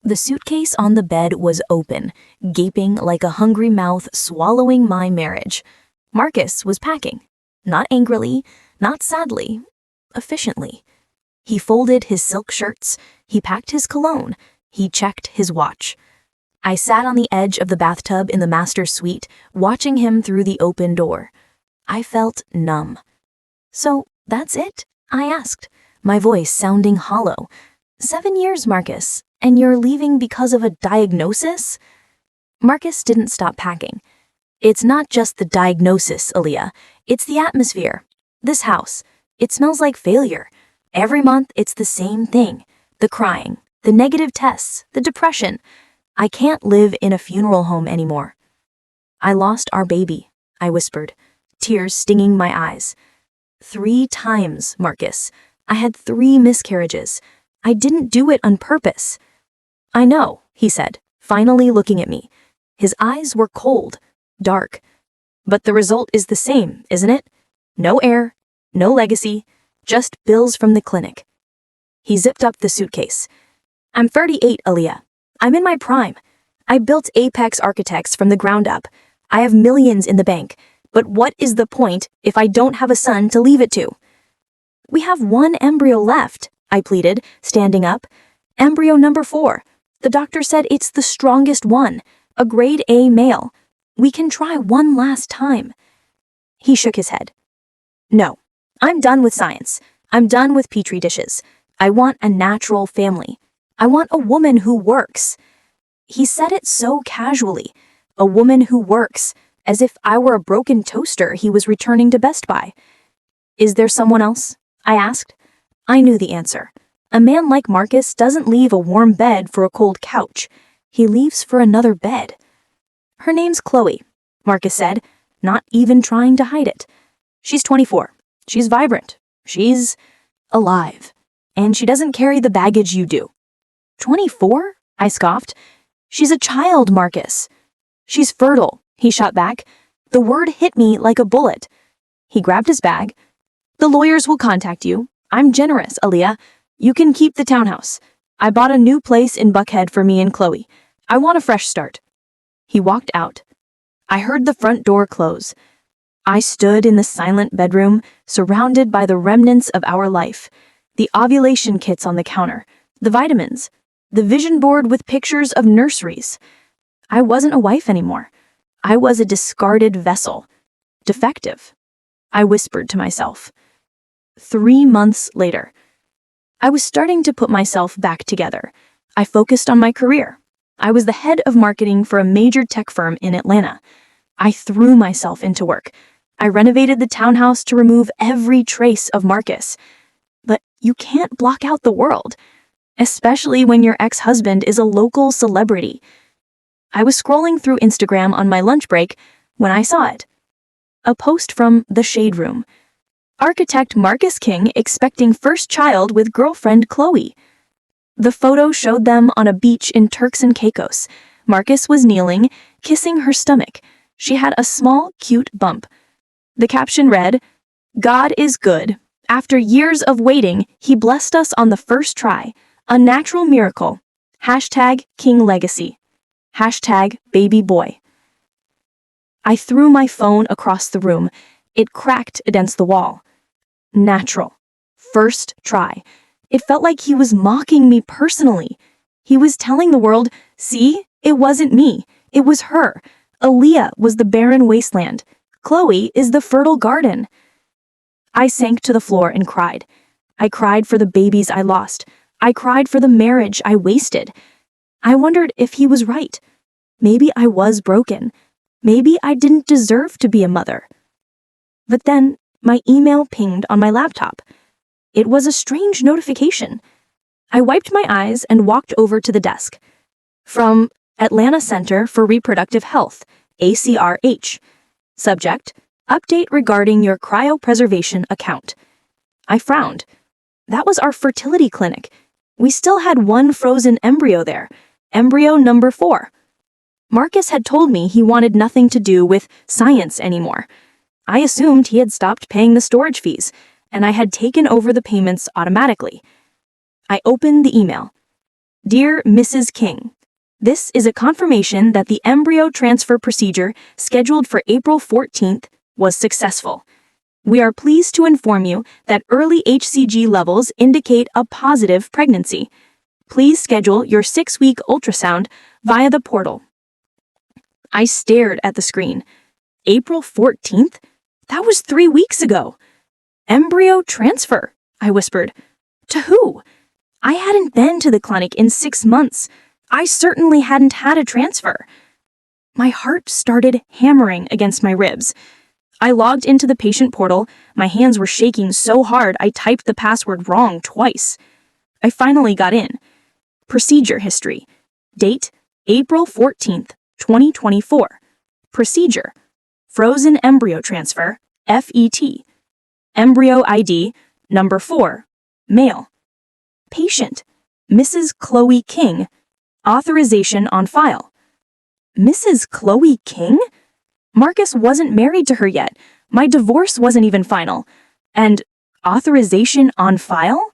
The suitcase on the bed was open, gaping like a hungry mouth swallowing my marriage. Marcus was packing. Not angrily, not sadly, efficiently. He folded his silk shirts, he packed his cologne, he checked his watch. I sat on the edge of the bathtub in the master suite, watching him through the open door. I felt numb. "So, that's it?" I asked, my voice sounding hollow. 7 years, Marcus, and you're leaving because of a diagnosis?" Marcus didn't stop packing. "It's not just the diagnosis, Aaliyah. It's the atmosphere. This house, it smells like failure. Every month, it's the same thing. The crying, the negative tests, the depression. I can't live in a funeral home anymore." "I lost our baby," I whispered, tears stinging my eyes. 3 times, Marcus. I had 3 miscarriages. I didn't do it on purpose." "I know," he said, finally looking at me. His eyes were cold, dark. "But the result is the same, isn't it? No heir, no legacy, just bills from the clinic." He zipped up the suitcase. "I'm 38, Aaliyah. I'm in my prime. I built Apex Architects from the ground up. I have millions in the bank. But what is the point if I don't have a son to leave it to?" "We have 1 embryo left," I pleaded, standing up. "Embryo number 4. The doctor said it's the strongest one, a grade A male. We can try one last time." He shook his head. "No, I'm done with science. I'm done with petri dishes. I want a natural family. I want a woman who works." He said it so casually, a woman who works, as if I were a broken toaster he was returning to Best Buy. "Is there someone else?" I asked. I knew the answer. A man like Marcus doesn't leave a warm bed for a cold couch. He leaves for another bed. "Her name's Chloe," Marcus said, not even trying to hide it. "She's 24. She's vibrant. She's alive. And she doesn't carry the baggage you do." 24? I scoffed. "She's a child, Marcus." "She's fertile," he shot back. The word hit me like a bullet. He grabbed his bag. "The lawyers will contact you. I'm generous, Aaliyah. You can keep the townhouse. I bought a new place in Buckhead for me and Chloe. I want a fresh start." He walked out. I heard the front door close. I stood in the silent bedroom, surrounded by the remnants of our life. The ovulation kits on the counter, the vitamins, the vision board with pictures of nurseries. I wasn't a wife anymore. I was a discarded vessel. Defective. I whispered to myself. 3 months later, I was starting to put myself back together. I focused on my career. I was the head of marketing for a major tech firm in Atlanta. I threw myself into work. I renovated the townhouse to remove every trace of Marcus. But you can't block out the world, especially when your ex-husband is a local celebrity. I was scrolling through Instagram on my lunch break when I saw it. A post from The Shade Room. Architect Marcus King expecting first child with girlfriend Chloe. The photo showed them on a beach in Turks and Caicos. Marcus was kneeling, kissing her stomach. She had a small, cute bump. The caption read, "God is good. After years of waiting, he blessed us on the first try. A natural miracle. Hashtag King Legacy. Hashtag baby boy." I threw my phone across the room. It cracked against the wall. Natural. First try. It felt like he was mocking me personally. He was telling the world, "See, it wasn't me. It was her. Aaliyah was the barren wasteland. Chloe is the fertile garden." I sank to the floor and cried. I cried for the babies I lost. I cried for the marriage I wasted. I wondered if he was right. Maybe I was broken. Maybe I didn't deserve to be a mother. But then, my email pinged on my laptop. It was a strange notification. I wiped my eyes and walked over to the desk. From Atlanta Center for Reproductive Health, ACRH. Subject, update regarding your cryopreservation account. I frowned. That was our fertility clinic. We still had 1 frozen embryo there, embryo number 4. Marcus had told me he wanted nothing to do with science anymore. I assumed he had stopped paying the storage fees, and I had taken over the payments automatically. I opened the email. Dear Mrs. King, this is a confirmation that the embryo transfer procedure scheduled for April 14th was successful. We are pleased to inform you that early HCG levels indicate a positive pregnancy. Please schedule your 6-week ultrasound via the portal. I stared at the screen. April 14th? That was 3 weeks ago. Embryo transfer, I whispered. To who? I hadn't been to the clinic in 6 months. I certainly hadn't had a transfer. My heart started hammering against my ribs. I logged into the patient portal. My hands were shaking so hard I typed the password wrong twice. I finally got in. Procedure history. Date, April 14th, 2024. Procedure, frozen embryo transfer, FET. Embryo ID, number 4, male. Patient, Mrs. Chloe King. Authorization on file. Mrs. Chloe King? Marcus wasn't married to her yet. My divorce wasn't even final. And authorization on file?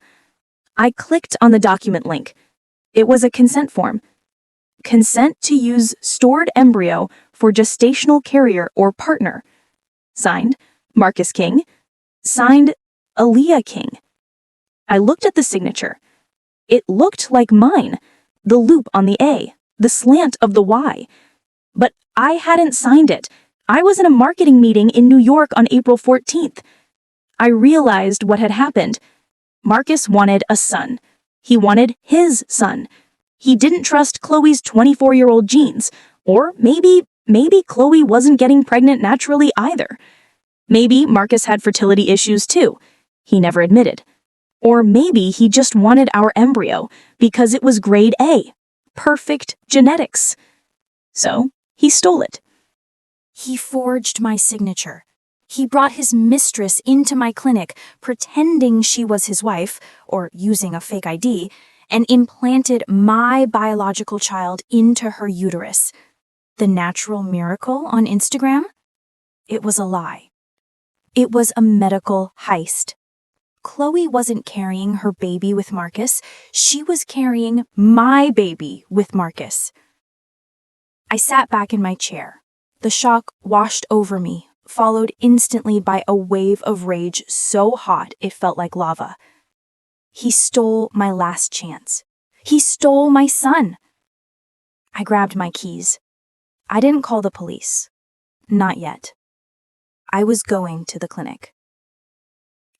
I clicked on the document link. It was a consent form. Consent to use stored embryo for gestational carrier or partner. Signed, Marcus King. Signed, Aaliyah King. I looked at the signature. It looked like mine. The loop on the A, the slant of the Y. But I hadn't signed it. I was in a marketing meeting in New York on April 14th. I realized what had happened. Marcus wanted a son. He wanted his son. He didn't trust Chloe's 24-year-old genes. Or maybe Chloe wasn't getting pregnant naturally either. Maybe Marcus had fertility issues too. He never admitted. Or maybe he just wanted our embryo because it was grade A. Perfect genetics. So he stole it. He forged my signature. He brought his mistress into my clinic, pretending she was his wife, or using a fake ID, and implanted my biological child into her uterus. The natural miracle on Instagram? It was a lie. It was a medical heist. Chloe wasn't carrying her baby with Marcus. She was carrying my baby with Marcus. I sat back in my chair. The shock washed over me, followed instantly by a wave of rage so hot it felt like lava. He stole my last chance. He stole my son. I grabbed my keys. I didn't call the police. Not yet. I was going to the clinic.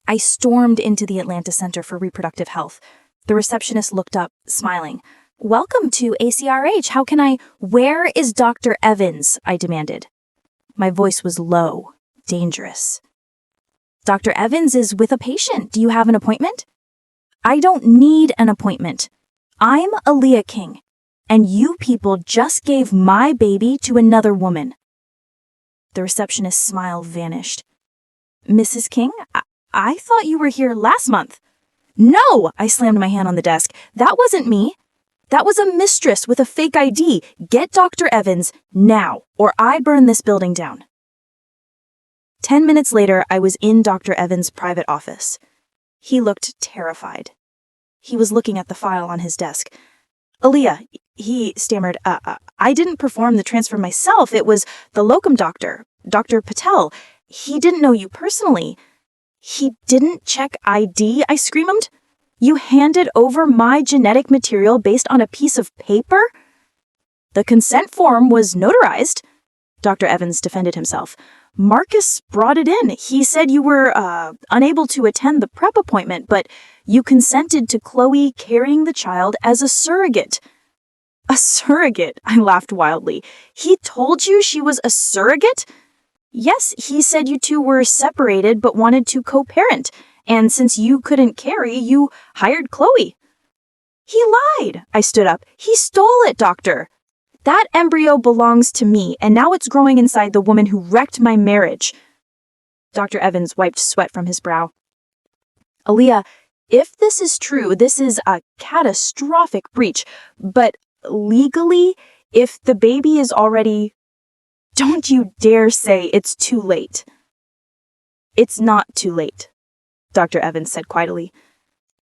I stormed into the Atlanta Center for Reproductive Health. The receptionist looked up, smiling. Welcome to ACRH. How can I— Where is Dr. Evans? I demanded. My voice was low, dangerous. Dr. Evans is with a patient. Do you have an appointment? I don't need an appointment. I'm Aaliyah King, and you people just gave my baby to another woman. The receptionist's smile vanished. Mrs. King, I thought you were here last month. No, I slammed my hand on the desk. That wasn't me. That was a mistress with a fake ID. Get Dr. Evans now, or I burn this building down. 10 minutes later, I was in Dr. Evans' private office. He looked terrified. He was looking at the file on his desk. Aaliyah, he stammered, I didn't perform the transfer myself. It was the locum doctor, Dr. Patel. He didn't know you personally. He didn't check ID, I screamed. You handed over my genetic material based on a piece of paper? The consent form was notarized. Dr. Evans defended himself. Marcus brought it in. He said you were unable to attend the prep appointment, but you consented to Chloe carrying the child as a surrogate. A surrogate? I laughed wildly. He told you she was a surrogate? Yes, he said you two were separated but wanted to co-parent, and since you couldn't carry, you hired Chloe. He lied. I stood up. He stole it, doctor. That embryo belongs to me, and now it's growing inside the woman who wrecked my marriage. Dr. Evans wiped sweat from his brow. Aaliyah, if this is true, this is a catastrophic breach, but legally, if the baby is already— Don't you dare say it's too late. It's not too late, Dr. Evans said quietly.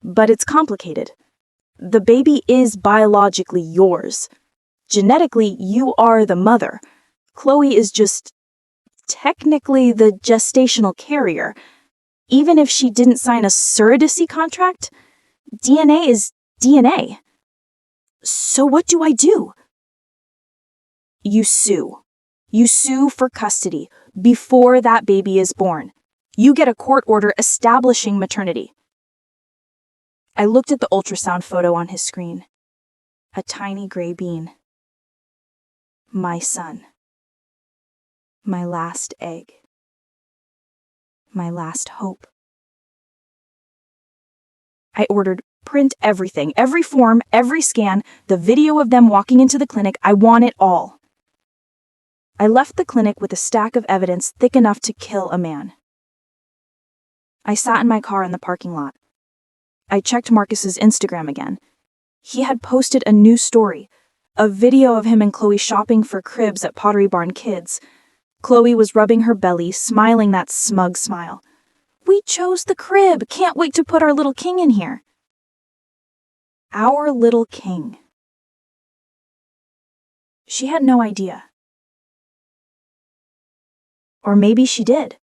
But it's complicated. The baby is biologically yours. Genetically, you are the mother. Chloe is just technically the gestational carrier. Even if she didn't sign a surrogacy contract, DNA is DNA. So what do I do? You sue. You sue for custody before that baby is born. You get a court order establishing maternity. I looked at the ultrasound photo on his screen. A tiny gray bean. My son. My last egg. My last hope. I ordered print everything, every form, every scan, the video of them walking into the clinic. I want it all. I left the clinic with a stack of evidence thick enough to kill a man. I sat in my car in the parking lot. I checked Marcus's Instagram again. He had posted a new story, a video of him and Chloe shopping for cribs at Pottery Barn Kids. Chloe was rubbing her belly, smiling that smug smile. We chose the crib. Can't wait to put our little king in here. Our little king. She had no idea. Or maybe she did.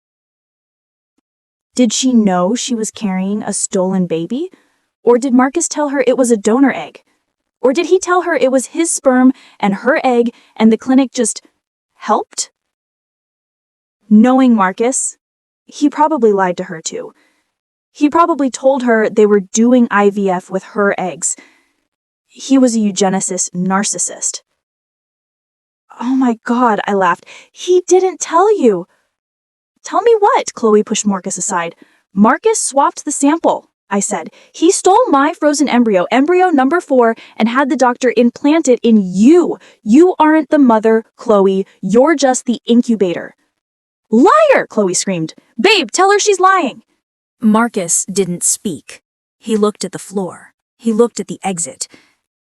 Did she know she was carrying a stolen baby? Or did Marcus tell her it was a donor egg? Or did he tell her it was his sperm and her egg and the clinic just helped? Knowing Marcus, he probably lied to her too. He probably told her they were doing IVF with her eggs. He was a eugenicist narcissist. Oh my God, I laughed. He didn't tell you. Tell me what? Chloe pushed Marcus aside. Marcus swapped the sample, I said. He stole my frozen embryo, embryo number 4, and had the doctor implant it in you. You aren't the mother, Chloe. You're just the incubator. Liar, Chloe screamed. Babe, tell her she's lying. Marcus didn't speak. He looked at the floor. He looked at the exit.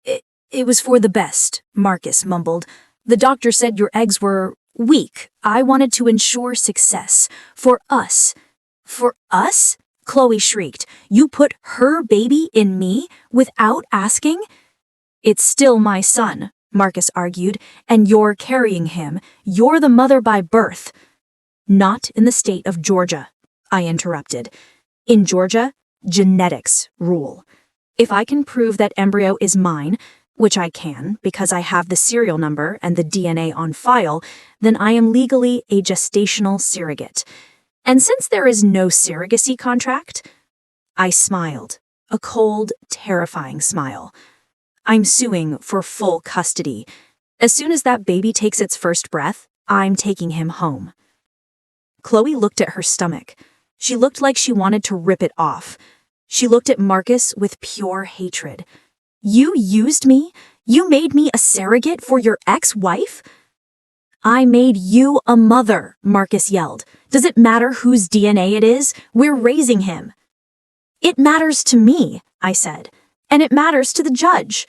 It was for the best, Marcus mumbled. The doctor said your eggs were weak. I wanted to ensure success. For us. For us? Chloe shrieked. You put her baby in me without asking? It's still my son, Marcus argued, and you're carrying him. You're the mother by birth. Not in the state of Georgia, I interrupted. In Georgia, genetics rule. If I can prove that embryo is mine, which I can because I have the serial number and the DNA on file, then I am legally a gestational surrogate. And since there is no surrogacy contract, I smiled, a cold, terrifying smile. I'm suing for full custody. As soon as that baby takes its first breath, I'm taking him home. Chloe looked at her stomach. She looked like she wanted to rip it off. She looked at Marcus with pure hatred. You used me? You made me a surrogate for your ex-wife? I made you a mother, Marcus yelled. Does it matter whose DNA it is? We're raising him. It matters to me, I said, and it matters to the judge.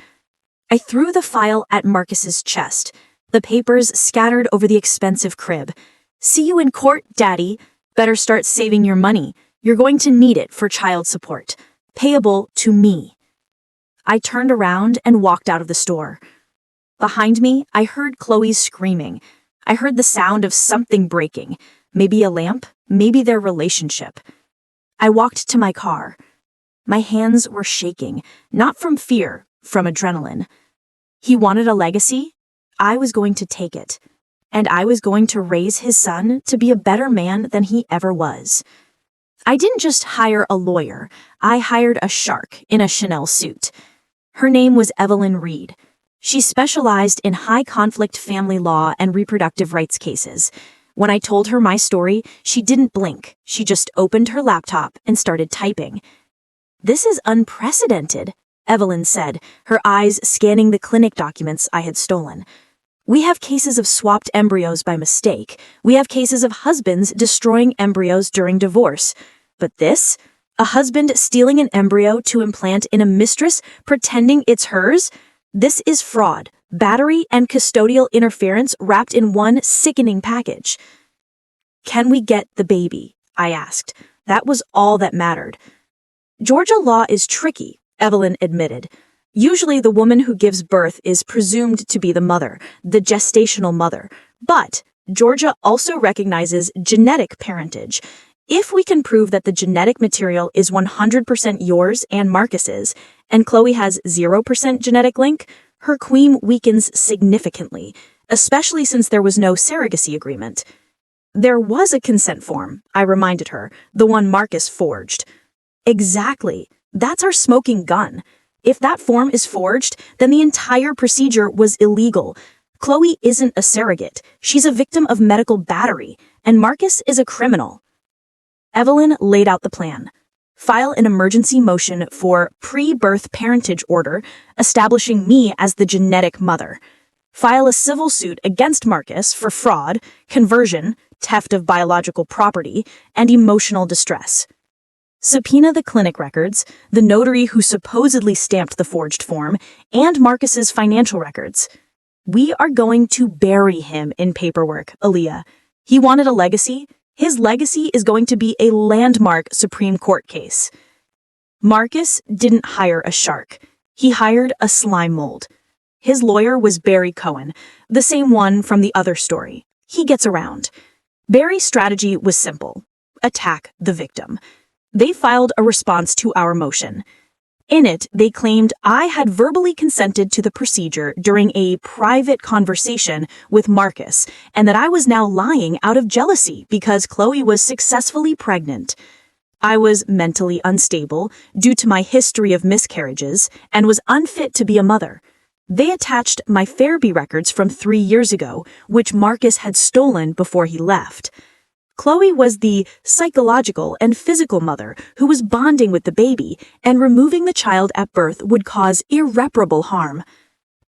I threw the file at Marcus's chest. The papers scattered over the expensive crib. See you in court, Daddy. Better start saving your money. You're going to need it for child support. Payable to me. I turned around and walked out of the store. Behind me, I heard Chloe screaming. I heard the sound of something breaking. Maybe a lamp, maybe their relationship. I walked to my car. My hands were shaking, not from fear, from adrenaline. He wanted a legacy. I was going to take it. And I was going to raise his son to be a better man than he ever was. I didn't just hire a lawyer. I hired a shark in a Chanel suit. Her name was Evelyn Reed. She specialized in high-conflict family law and reproductive rights cases. When I told her my story, she didn't blink. She just opened her laptop and started typing. This is unprecedented, Evelyn said, her eyes scanning the clinic documents I had stolen. We have cases of swapped embryos by mistake. We have cases of husbands destroying embryos during divorce. But this? A husband stealing an embryo to implant in a mistress, pretending it's hers? This is fraud, battery, and custodial interference wrapped in one sickening package. Can we get the baby? I asked. That was all that mattered. Georgia law is tricky, Evelyn admitted. Usually the woman who gives birth is presumed to be the mother, the gestational mother. But Georgia also recognizes genetic parentage. If we can prove that the genetic material is 100% yours and Marcus's, and Chloe has 0% genetic link, her claim weakens significantly, especially since there was no surrogacy agreement. There was a consent form, I reminded her, the one Marcus forged. Exactly. That's our smoking gun. If that form is forged, then the entire procedure was illegal. Chloe isn't a surrogate. She's a victim of medical battery, and Marcus is a criminal. Evelyn laid out the plan. File an emergency motion for pre-birth parentage order, establishing me as the genetic mother. File a civil suit against Marcus for fraud, conversion, theft of biological property, and emotional distress. Subpoena the clinic records, the notary who supposedly stamped the forged form, and Marcus's financial records. We are going to bury him in paperwork, Aaliyah. He wanted a legacy. His legacy is going to be a landmark Supreme Court case. Marcus didn't hire a shark. He hired a slime mold. His lawyer was Barry Cohen, the same one from the other story. He gets around. Barry's strategy was simple. Attack the victim. They filed a response to our motion. In it, they claimed I had verbally consented to the procedure during a private conversation with Marcus, and that I was now lying out of jealousy because Chloe was successfully pregnant. I was mentally unstable due to my history of miscarriages and was unfit to be a mother. They attached my Fairby records from 3 years ago, which Marcus had stolen before he left. Chloe was the psychological and physical mother who was bonding with the baby, and removing the child at birth would cause irreparable harm.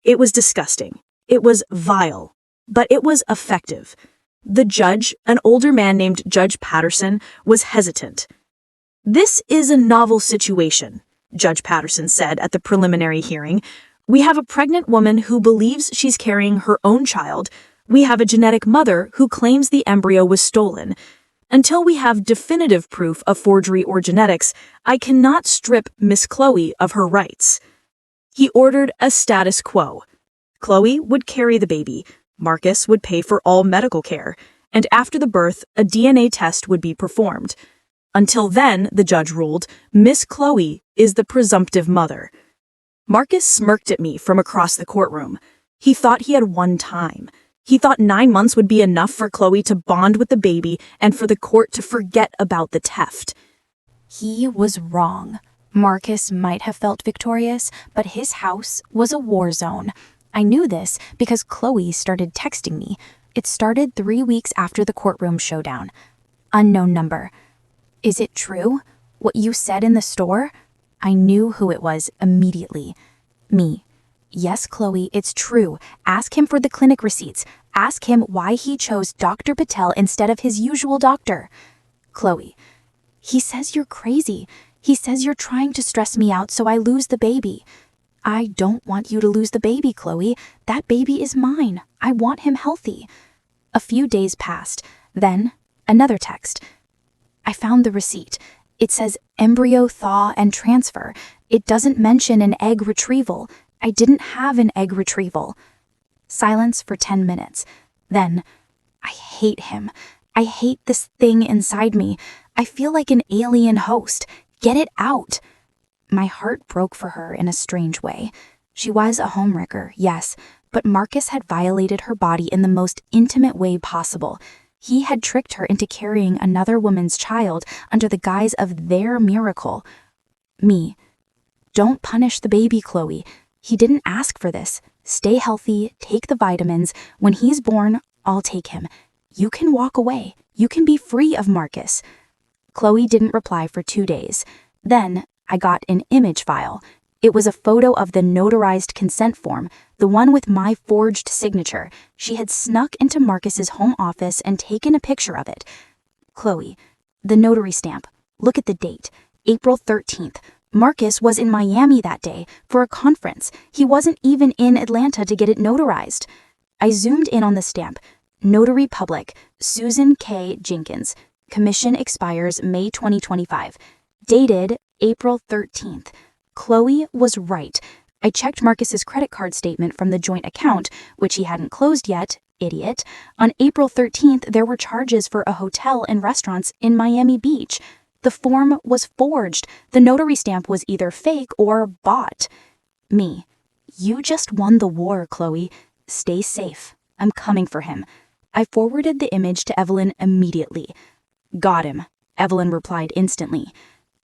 It was disgusting. It was vile. But it was effective. The judge, an older man named Judge Patterson, was hesitant. "This is a novel situation," Judge Patterson said at the preliminary hearing. "We have a pregnant woman who believes she's carrying her own child. We have a genetic mother who claims the embryo was stolen. Until we have definitive proof of forgery or genetics, I cannot strip Miss Chloe of her rights." He ordered a status quo. Chloe would carry the baby, Marcus would pay for all medical care, and after the birth, a DNA test would be performed. Until then, the judge ruled, Miss Chloe is the presumptive mother. Marcus smirked at me from across the courtroom. He thought he had won time. He thought 9 months would be enough for Chloe to bond with the baby and for the court to forget about the theft. He was wrong. Marcus might have felt victorious, but his house was a war zone. I knew this because Chloe started texting me. It started 3 weeks after the courtroom showdown. Unknown number. "Is it true? What you said in the store?" I knew who it was immediately. Me. "Yes, Chloe, it's true. Ask him for the clinic receipts. Ask him why he chose Dr. Patel instead of his usual doctor." Chloe. "He says you're crazy. He says you're trying to stress me out so I lose the baby." "I don't want you to lose the baby, Chloe. That baby is mine. I want him healthy." A few days passed. Then, another text. I found the receipt. It says embryo thaw and transfer. It doesn't mention an egg retrieval. I didn't have an egg retrieval. Silence for 10 minutes. Then, I hate him. I hate this thing inside me. I feel like an alien host. Get it out. My heart broke for her in a strange way. She was a homewrecker, yes, but Marcus had violated her body in the most intimate way possible. He had tricked her into carrying another woman's child under the guise of their miracle. Me. Don't punish the baby, Chloe. He didn't ask for this. Stay healthy, take the vitamins. When he's born, I'll take him. You can walk away. You can be free of Marcus. Chloe didn't reply for 2 days. Then I got an image file. It was a photo of the notarized consent form, the one with my forged signature. She had snuck into Marcus's home office and taken a picture of it. Chloe, the notary stamp. Look at the date. April 13th. Marcus was in Miami that day for a conference. He wasn't even in Atlanta to get it notarized. I zoomed in on the stamp. Notary Public, Susan K. Jenkins. Commission expires May 2025. Dated April 13th. Chloe was right. I checked Marcus's credit card statement from the joint account, which he hadn't closed yet, idiot. On April 13th, there were charges for a hotel and restaurants in Miami Beach. The form was forged. The notary stamp was either fake or bought. Me. You just won the war, Chloe. Stay safe. I'm coming for him. I forwarded the image to Evelyn immediately. Got him, Evelyn replied instantly.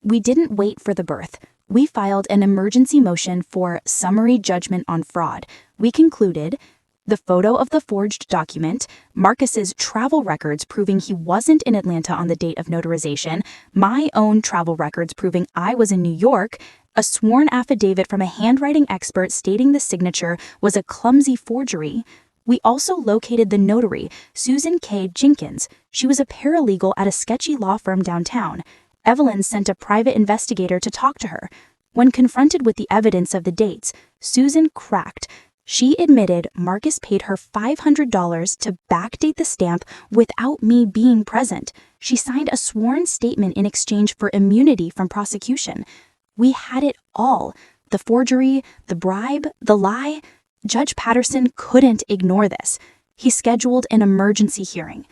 We didn't wait for the birth. We filed an emergency motion for summary judgment on fraud. We concluded the photo of the forged document, Marcus's travel records proving he wasn't in Atlanta on the date of notarization, my own travel records proving I was in New York, a sworn affidavit from a handwriting expert stating the signature was a clumsy forgery. We also located the notary, Susan K. Jenkins. She was a paralegal at a sketchy law firm downtown. Evelyn sent a private investigator to talk to her. When confronted with the evidence of the dates, Susan cracked. She admitted Marcus paid her $500 to backdate the stamp without me being present. She signed a sworn statement in exchange for immunity from prosecution. We had it all. The forgery, the bribe, the lie. Judge Patterson couldn't ignore this. He scheduled an emergency hearing.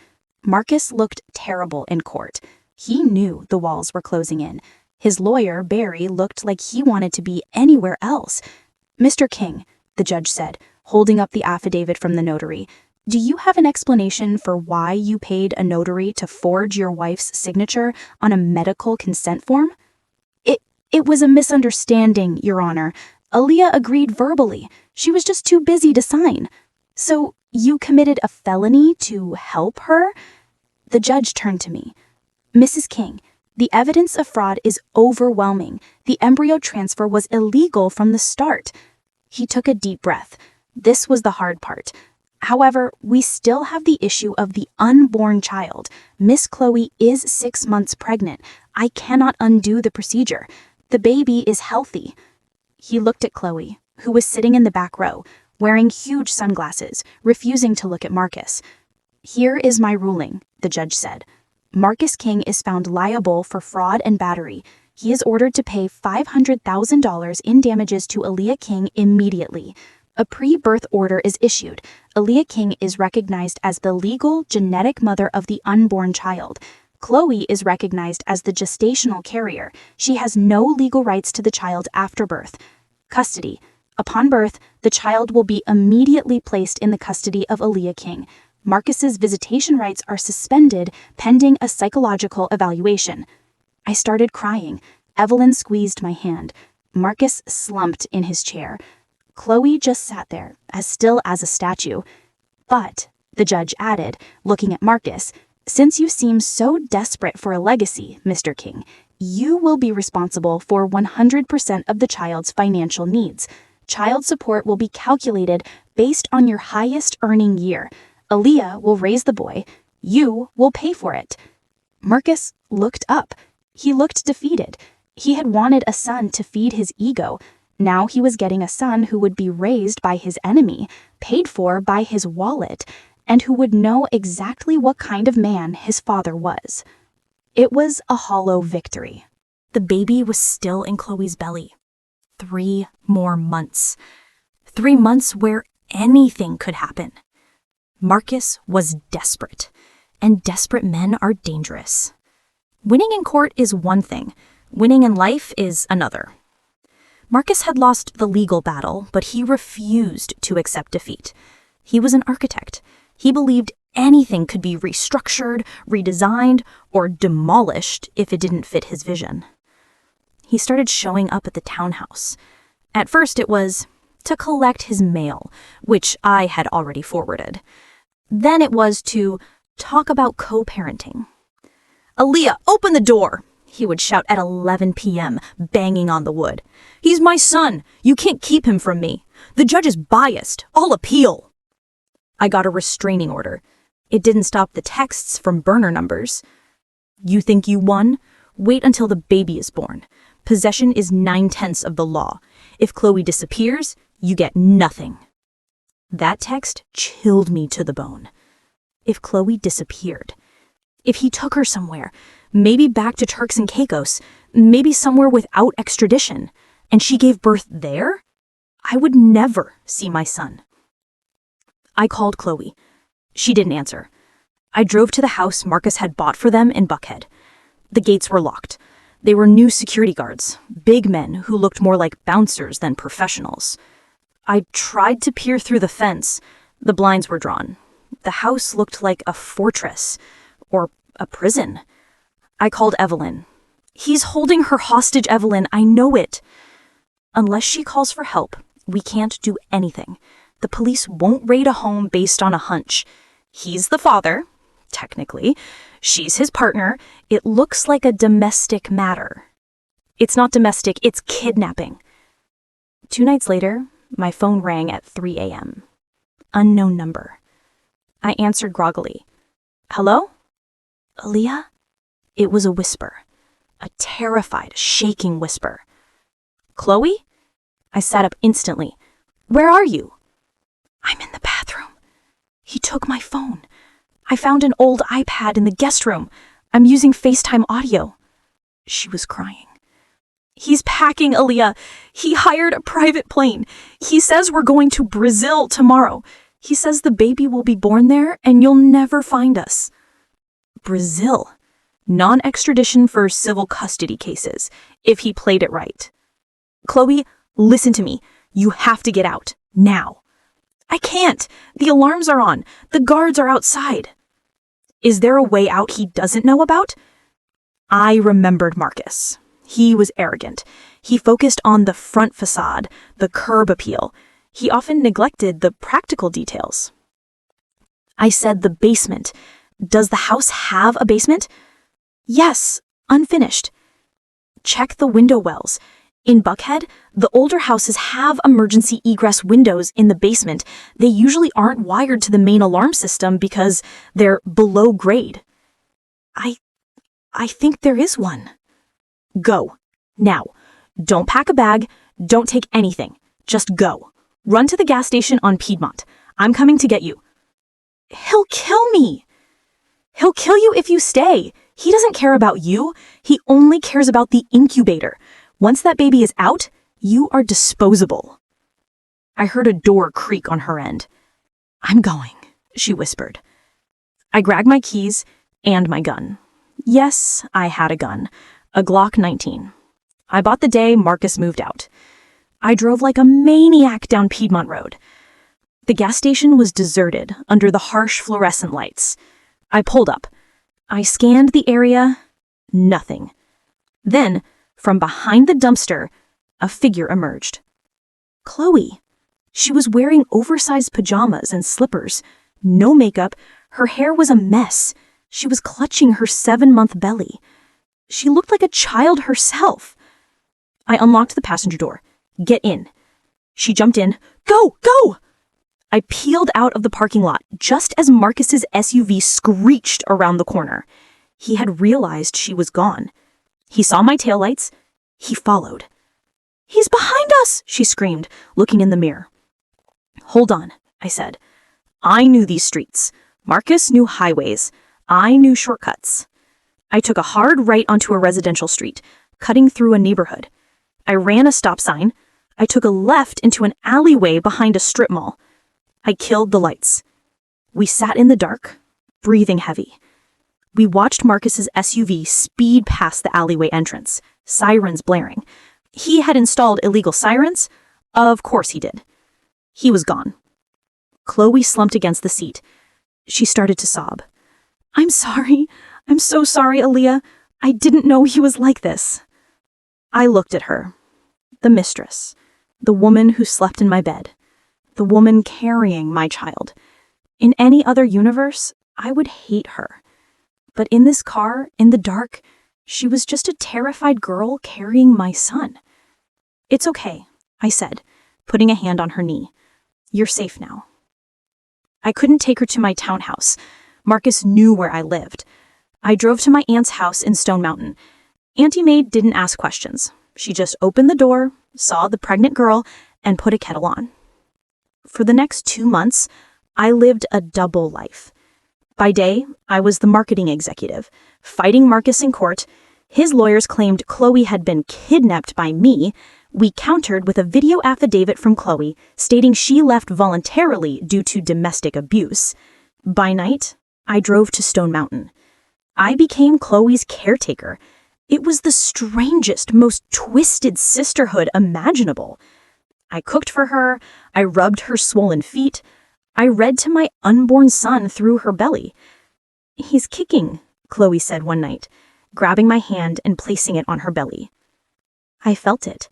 Marcus looked terrible in court. He knew the walls were closing in. His lawyer, Barry, looked like he wanted to be anywhere else. Mr. King, the judge said, holding up the affidavit from the notary, do you have an explanation for why you paid a notary to forge your wife's signature on a medical consent form? It was a misunderstanding, Your Honor. Aaliyah agreed verbally. She was just too busy to sign. So you committed a felony to help her? The judge turned to me. Mrs. King, the evidence of fraud is overwhelming. The embryo transfer was illegal from the start. He took a deep breath. This was the hard part. However, we still have the issue of the unborn child. Miss Chloe is 6 months pregnant. I cannot undo the procedure. The baby is healthy. He looked at Chloe, who was sitting in the back row, wearing huge sunglasses, refusing to look at Marcus. Here is my ruling, the judge said. Marcus King is found liable for fraud and battery. He is ordered to pay $500,000 in damages to Aaliyah King immediately. A pre-birth order is issued. Aaliyah King is recognized as the legal genetic mother of the unborn child. Chloe is recognized as the gestational carrier. She has no legal rights to the child after birth. Custody. Upon birth, the child will be immediately placed in the custody of Aaliyah King. Marcus's visitation rights are suspended pending a psychological evaluation. I started crying. Evelyn squeezed my hand. Marcus slumped in his chair. Chloe just sat there, as still as a statue. But, the judge added, looking at Marcus, since you seem so desperate for a legacy, Mr. King, you will be responsible for 100% of the child's financial needs. Child support will be calculated based on your highest earning year. Aaliyah will raise the boy. You will pay for it. Marcus looked up. He looked defeated. He had wanted a son to feed his ego. Now he was getting a son who would be raised by his enemy, paid for by his wallet, and who would know exactly what kind of man his father was. It was a hollow victory. The baby was still in Chloe's belly. 3 more months. 3 months where anything could happen. Marcus was desperate, and desperate men are dangerous. Winning in court is one thing. Winning in life is another. Marcus had lost the legal battle, but he refused to accept defeat. He was an architect. He believed anything could be restructured, redesigned, or demolished if it didn't fit his vision. He started showing up at the townhouse. At first it was to collect his mail, which I had already forwarded. Then it was to talk about co-parenting. "Aaliyah, open the door!" he would shout at 11 p.m., banging on the wood. "He's my son. You can't keep him from me. The judge is biased. I'll appeal." I got a restraining order. It didn't stop the texts from burner numbers. "You think you won? Wait until the baby is born. Possession is 9/10 of the law. If Chloe disappears, you get nothing." That text chilled me to the bone. If Chloe disappeared, if he took her somewhere, maybe back to Turks and Caicos, maybe somewhere without extradition, and she gave birth there, I would never see my son. I called Chloe. She didn't answer. I drove to the house Marcus had bought for them in Buckhead. The gates were locked. They were new security guards, big men who looked more like bouncers than professionals. I tried to peer through the fence. The blinds were drawn. The house looked like a fortress or a prison. I called Evelyn. He's holding her hostage, Evelyn. I know it. Unless she calls for help, we can't do anything. The police won't raid a home based on a hunch. He's the father, technically. She's his partner. It looks like a domestic matter. It's not domestic, it's kidnapping. 2 nights later, my phone rang at 3 a.m. Unknown number. I answered groggily. Hello? Aaliyah? It was a whisper. A terrified, shaking whisper. Chloe? I sat up instantly. Where are you? I'm in the bathroom. He took my phone. I found an old iPad in the guest room. I'm using FaceTime audio. She was crying. He's packing, Aaliyah. He hired a private plane. He says we're going to Brazil tomorrow. He says the baby will be born there and you'll never find us. Brazil. Non-extradition for civil custody cases, if he played it right. Chloe, listen to me. You have to get out. Now. I can't. The alarms are on. The guards are outside. Is there a way out he doesn't know about? I remembered Marcus. He was arrogant. He focused on the front facade, the curb appeal. He often neglected the practical details. I said the basement. Does the house have a basement? Yes, unfinished. Check the window wells. In Buckhead, the older houses have emergency egress windows in the basement. They usually aren't wired to the main alarm system because they're below grade. I think there is one. Go. Now. Don't pack a bag. Don't take anything. Just go. Run to the gas station on Piedmont. I'm coming to get you. He'll kill me. He'll kill you if you stay. He doesn't care about you. He only cares about the incubator. Once that baby is out, you are disposable. I heard a door creak on her end. I'm going, she whispered. I grabbed my keys and my gun. Yes, I had a gun. A Glock 19. I bought the day Marcus moved out. I drove like a maniac down Piedmont Road. The gas station was deserted under the harsh fluorescent lights. I pulled up. I scanned the area. Nothing. Then, from behind the dumpster, a figure emerged. Chloe. She was wearing oversized pajamas and slippers. No makeup. Her hair was a mess. She was clutching her 7-month belly. She looked like a child herself. I unlocked the passenger door. Get in. She jumped in. Go! Go! I peeled out of the parking lot just as Marcus's SUV screeched around the corner. He had realized she was gone. He saw my taillights. He followed. He's behind us, she screamed, looking in the mirror. Hold on, I said. I knew these streets. Marcus knew highways. I knew shortcuts. I took a hard right onto a residential street, cutting through a neighborhood. I ran a stop sign. I took a left into an alleyway behind a strip mall. I killed the lights. We sat in the dark, breathing heavy. We watched Marcus's SUV speed past the alleyway entrance, sirens blaring. He had installed illegal sirens? Of course he did. He was gone. Chloe slumped against the seat. She started to sob. I'm sorry. I'm so sorry, Aaliyah. I didn't know he was like this. I looked at her. The mistress. The woman who slept in my bed. The woman carrying my child. In any other universe, I would hate her. But in this car, in the dark, she was just a terrified girl carrying my son. It's okay, I said, putting a hand on her knee. You're safe now. I couldn't take her to my townhouse. Marcus knew where I lived. I drove to my aunt's house in Stone Mountain. Auntie Maid didn't ask questions. She just opened the door, saw the pregnant girl, and put a kettle on. For the next 2 months, I lived a double life. By day, I was the marketing executive, fighting Marcus in court. His lawyers claimed Chloe had been kidnapped by me. We countered with a video affidavit from Chloe stating she left voluntarily due to domestic abuse. By night, I drove to Stone Mountain. I became Chloe's caretaker. It was the strangest, most twisted sisterhood imaginable. I cooked for her, I rubbed her swollen feet, I read to my unborn son through her belly. "He's kicking," Chloe said one night, grabbing my hand and placing it on her belly. I felt it.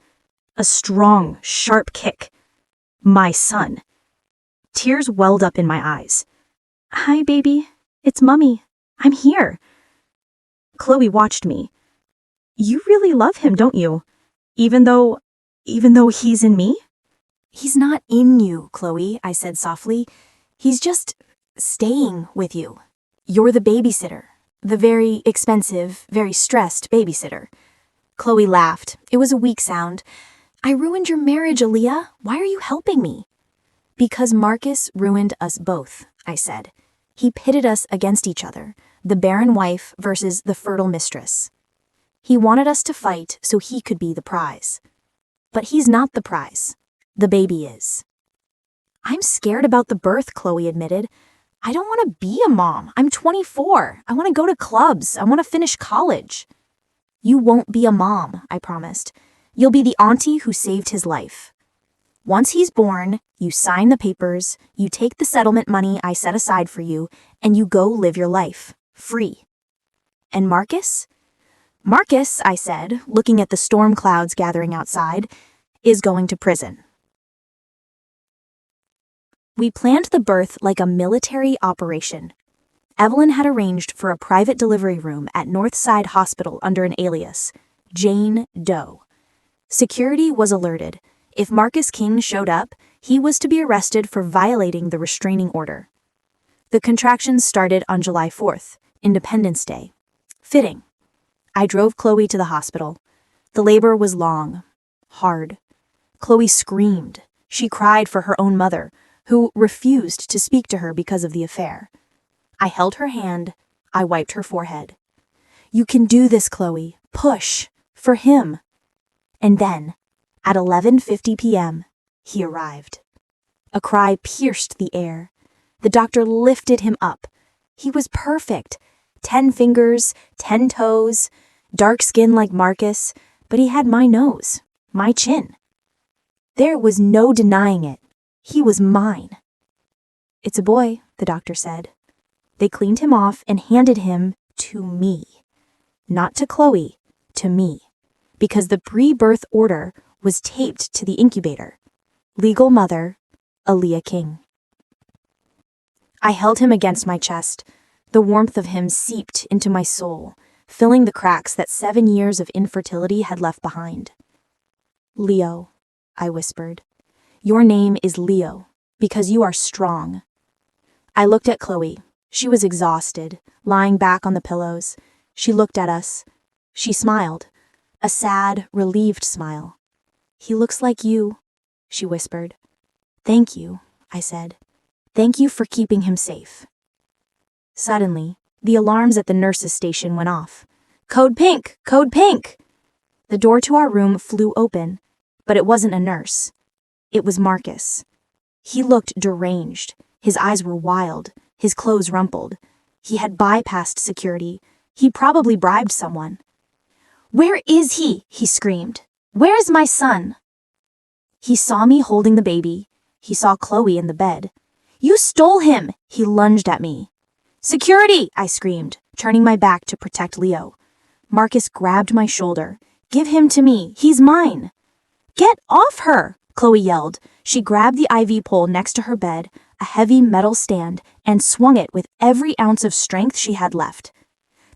A strong, sharp kick. My son. Tears welled up in my eyes. "Hi, baby. It's Mummy. I'm here." Chloe watched me. "You really love him, don't you? Even though he's in me?" "He's not in you, Chloe," I said softly. "He's just staying with you. You're the babysitter. The very expensive, very stressed babysitter." Chloe laughed. It was a weak sound. "I ruined your marriage, Aaliyah. Why are you helping me?" "Because Marcus ruined us both," I said. "He pitted us against each other, the barren wife versus the fertile mistress. He wanted us to fight so he could be the prize. But he's not the prize. The baby is." "I'm scared about the birth," Chloe admitted. "I don't want to be a mom. I'm 24. I want to go to clubs. I want to finish college." "You won't be a mom," I promised. "You'll be the auntie who saved his life. Once he's born, you sign the papers, you take the settlement money I set aside for you, and you go live your life, free." "And Marcus?" "Marcus," I said, looking at the storm clouds gathering outside, "is going to prison." We planned the birth like a military operation. Evelyn had arranged for a private delivery room at Northside Hospital under an alias, Jane Doe. Security was alerted. If Marcus King showed up, he was to be arrested for violating the restraining order. The contractions started on July 4th, Independence Day. Fitting. I drove Chloe to the hospital. The labor was long, hard. Chloe screamed. She cried for her own mother, who refused to speak to her because of the affair. I held her hand. I wiped her forehead. "You can do this, Chloe. Push. For him." And then, at 11:50 p.m., he arrived. A cry pierced the air. The doctor lifted him up. He was perfect. 10 fingers, 10 toes, dark skin like Marcus, but he had my nose, my chin. There was no denying it. He was mine. "It's a boy," the doctor said. They cleaned him off and handed him to me. Not to Chloe, to me. Because the pre-birth order was taped to the incubator. Legal mother, Aaliyah King. I held him against my chest. The warmth of him seeped into my soul, filling the cracks that 7 years of infertility had left behind. "Leo," I whispered. "Your name is Leo, because you are strong." I looked at Chloe. She was exhausted, lying back on the pillows. She looked at us. She smiled, a sad, relieved smile. "He looks like you," she whispered. "Thank you," I said. "Thank you for keeping him safe." Suddenly, the alarms at the nurse's station went off. "Code pink! Code pink!" The door to our room flew open, but it wasn't a nurse. It was Marcus. He looked deranged. His eyes were wild, his clothes rumpled. He had bypassed security. He probably bribed someone. "Where is he?" he screamed. "Where's my son?" He saw me holding the baby. He saw Chloe in the bed. "You stole him!" He lunged at me. "Security!" I screamed, turning my back to protect Leo. Marcus grabbed my shoulder. "Give him to me. He's mine." "Get off her!" Chloe yelled. She grabbed the IV pole next to her bed, a heavy metal stand, and swung it with every ounce of strength she had left.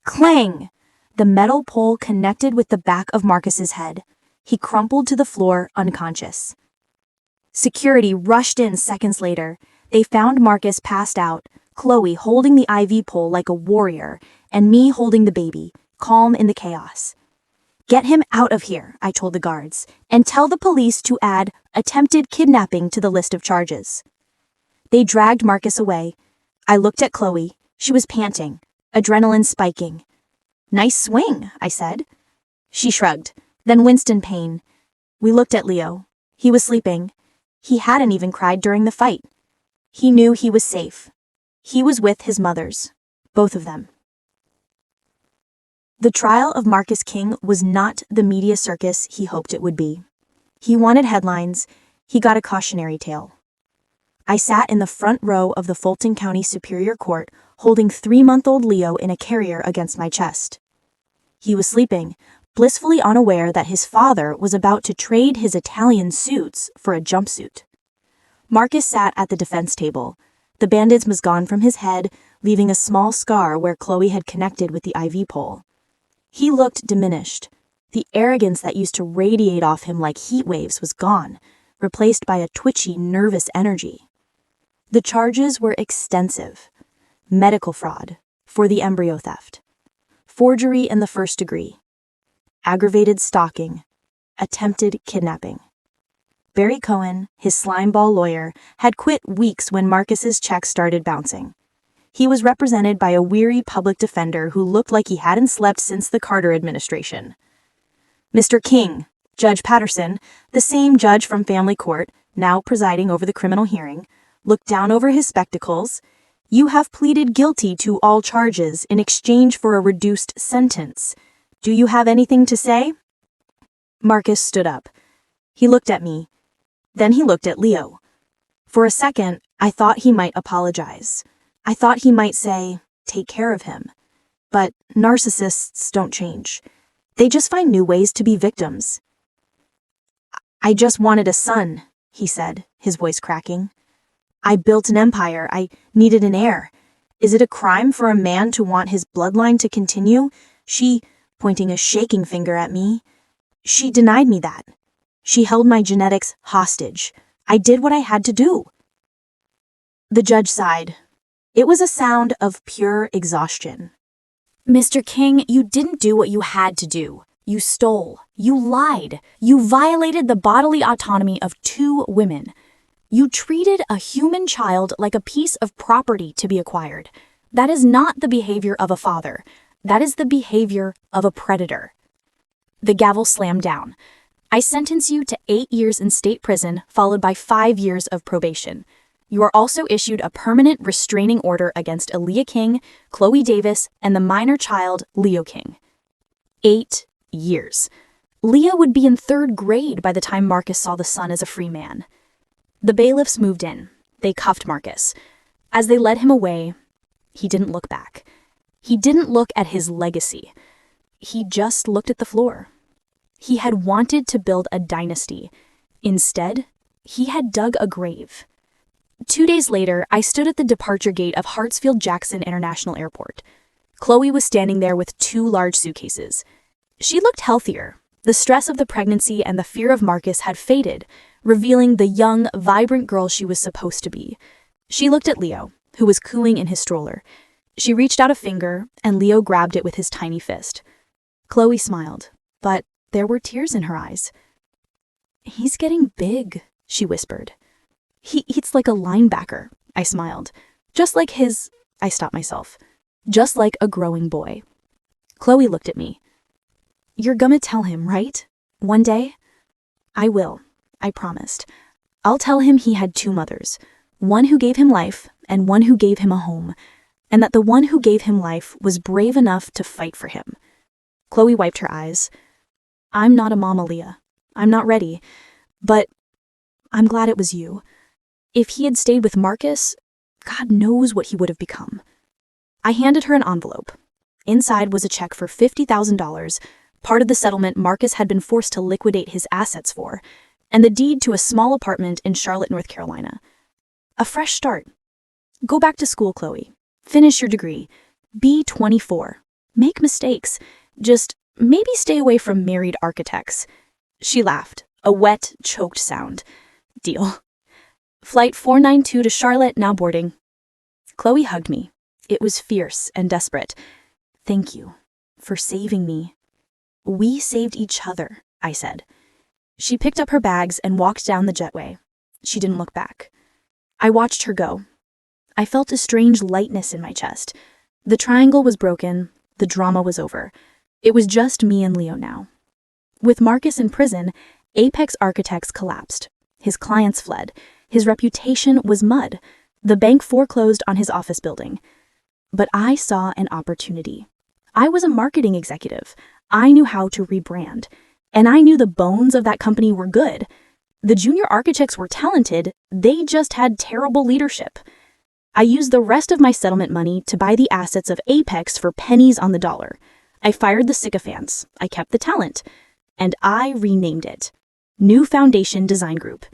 Clang! The metal pole connected with the back of Marcus's head. He crumpled to the floor, unconscious. Security rushed in seconds later. They found Marcus passed out, Chloe holding the IV pole like a warrior, and me holding the baby, calm in the chaos. "Get him out of here," I told the guards, "and tell the police to add attempted kidnapping to the list of charges." They dragged Marcus away. I looked at Chloe. She was panting, adrenaline spiking. "Nice swing," I said. She shrugged, then winced in pain. We looked at Leo. He was sleeping. He hadn't even cried during the fight. He knew he was safe. He was with his mothers, both of them. The trial of Marcus King was not the media circus he hoped it would be. He wanted headlines. He got a cautionary tale. I sat in the front row of the Fulton County Superior Court, holding 3-month-old Leo in a carrier against my chest. He was sleeping, blissfully unaware that his father was about to trade his Italian suits for a jumpsuit. Marcus sat at the defense table. The bandage was gone from his head, leaving a small scar where Chloe had connected with the IV pole. He looked diminished. The arrogance that used to radiate off him like heat waves was gone, replaced by a twitchy, nervous energy. The charges were extensive. Medical fraud for the embryo theft, forgery in the 1st degree, aggravated stalking, attempted kidnapping. Barry Cohen, his slimeball lawyer, had quit weeks when Marcus's checks started bouncing. He was represented by a weary public defender who looked like he hadn't slept since the Carter administration. Mr. King, Judge Patterson, the same judge from family court, now presiding over the criminal hearing, looked down over his spectacles. You have pleaded guilty to all charges in exchange for a reduced sentence. Do you have anything to say? Marcus stood up. He looked at me. Then he looked at Leo. For a second, I thought he might apologize. I thought he might say, take care of him. But narcissists don't change. They just find new ways to be victims. I just wanted a son, he said, his voice cracking. I built an empire. I needed an heir. Is it a crime for a man to want his bloodline to continue? She, pointing a shaking finger at me, she denied me that. She held my genetics hostage. I did what I had to do. The judge sighed. It was a sound of pure exhaustion. Mr. King, you didn't do what you had to do. You stole. You lied. You violated the bodily autonomy of 2 women. You treated a human child like a piece of property to be acquired. That is not the behavior of a father. That is the behavior of a predator. The gavel slammed down. I sentence you to 8 years in state prison, followed by 5 years of probation. You are also issued a permanent restraining order against Aaliyah King, Chloe Davis, and the minor child, Leo King. 8 years. Leo would be in 3rd grade by the time Marcus saw the sun as a free man. The bailiffs moved in. They cuffed Marcus. As they led him away, he didn't look back. He didn't look at his legacy. He just looked at the floor. He had wanted to build a dynasty. Instead, he had dug a grave. 2 days later, I stood at the departure gate of Hartsfield-Jackson International Airport. Chloe was standing there with 2 large suitcases. She looked healthier. The stress of the pregnancy and the fear of Marcus had faded, revealing the young, vibrant girl she was supposed to be. She looked at Leo, who was cooing in his stroller. She reached out a finger, and Leo grabbed it with his tiny fist. Chloe smiled, but there were tears in her eyes. He's getting big, she whispered. He eats like a linebacker, I smiled. Just like his... I stopped myself. Just like a growing boy. Chloe looked at me. You're gonna tell him, right? One day? I will, I promised. I'll tell him he had 2 mothers, one who gave him life and one who gave him a home, and that the one who gave him life was brave enough to fight for him. Chloe wiped her eyes. I'm not a mama, Leah. I'm not ready, but I'm glad it was you. If he had stayed with Marcus, God knows what he would have become. I handed her an envelope. Inside was a check for $50,000, part of the settlement Marcus had been forced to liquidate his assets for, and the deed to a small apartment in Charlotte, North Carolina. A fresh start. Go back to school, Chloe. Finish your degree. Be 24. Make mistakes. Just maybe stay away from married architects. She laughed, a wet, choked sound. Deal. Flight 492 to Charlotte, now boarding. Chloe hugged me. It was fierce and desperate. Thank you for saving me. We saved each other, I said. She picked up her bags and walked down the jetway. She didn't look back. I watched her go. I felt a strange lightness in my chest. The triangle was broken. The drama was over. It was just me and Leo now. With Marcus in prison, Apex Architects collapsed. His clients fled. His reputation was mud. The bank foreclosed on his office building. But I saw an opportunity. I was a marketing executive. I knew how to rebrand. And I knew the bones of that company were good. The junior architects were talented, they just had terrible leadership. I used the rest of my settlement money to buy the assets of Apex for pennies on the dollar. I fired the sycophants, I kept the talent, and I renamed it New Foundation Design Group.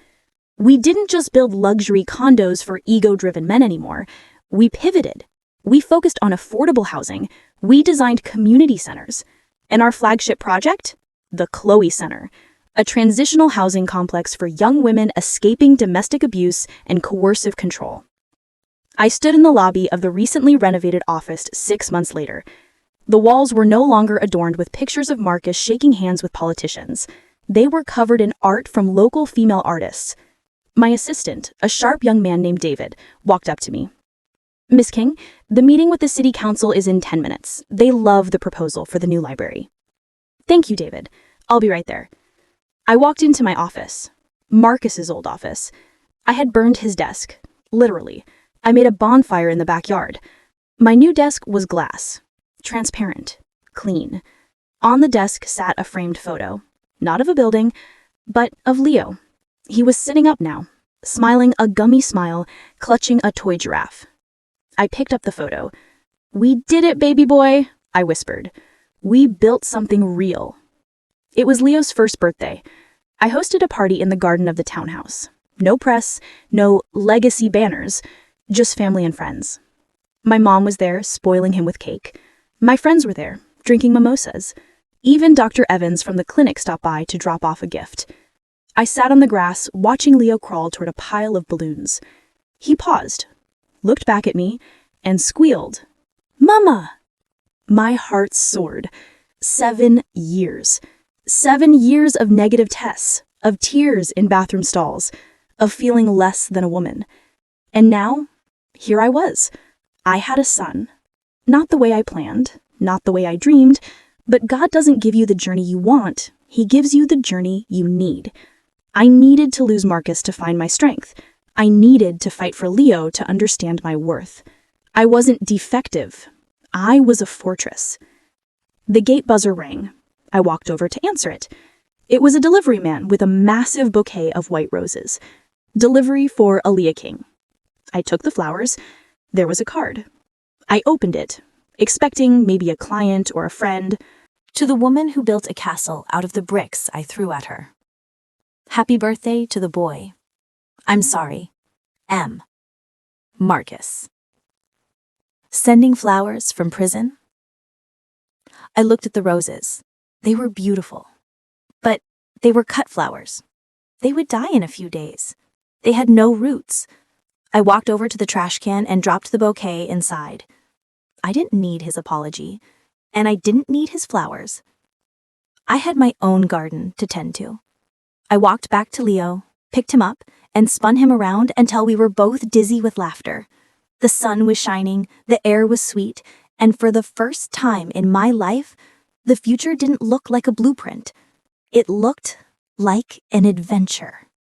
We didn't just build luxury condos for ego-driven men anymore. We pivoted. We focused on affordable housing. We designed community centers. And our flagship project? The Chloe Center, a transitional housing complex for young women escaping domestic abuse and coercive control. I stood in the lobby of the recently renovated office 6 months later. The walls were no longer adorned with pictures of Marcus shaking hands with politicians. They were covered in art from local female artists. My assistant, a sharp young man named David, walked up to me. "Miss King, the meeting with the city council is in 10 minutes. They love the proposal for the new library." "Thank you, David. I'll be right there." I walked into my office, Marcus's old office. I had burned his desk, literally. I made a bonfire in the backyard. My new desk was glass, transparent, clean. On the desk sat a framed photo, not of a building, but of Leo. He was sitting up now, smiling a gummy smile, clutching a toy giraffe. I picked up the photo. "We did it, baby boy," I whispered. "We built something real." It was Leo's first birthday. I hosted a party in the garden of the townhouse. No press, no legacy banners, just family and friends. My mom was there, spoiling him with cake. My friends were there, drinking mimosas. Even Dr. Evans from the clinic stopped by to drop off a gift. I sat on the grass, watching Leo crawl toward a pile of balloons. He paused, looked back at me, and squealed, "Mama!" My heart soared. 7 years. 7 years of negative tests, of tears in bathroom stalls, of feeling less than a woman. And now, here I was. I had a son. Not the way I planned, not the way I dreamed, but God doesn't give you the journey you want. He gives you the journey you need. I needed to lose Marcus to find my strength. I needed to fight for Leo to understand my worth. I wasn't defective. I was a fortress. The gate buzzer rang. I walked over to answer it. It was a delivery man with a massive bouquet of white roses. Delivery for Aaliyah King. I took the flowers. There was a card. I opened it, expecting maybe a client or a friend. To the woman who built a castle out of the bricks I threw at her. Happy birthday to the boy. I'm sorry. M. Marcus. Sending flowers from prison? I looked at the roses. They were beautiful. But they were cut flowers. They would die in a few days. They had no roots. I walked over to the trash can and dropped the bouquet inside. I didn't need his apology, and I didn't need his flowers. I had my own garden to tend to. I walked back to Leo, picked him up, and spun him around until we were both dizzy with laughter. The sun was shining, the air was sweet, and for the first time in my life, the future didn't look like a blueprint. It looked like an adventure.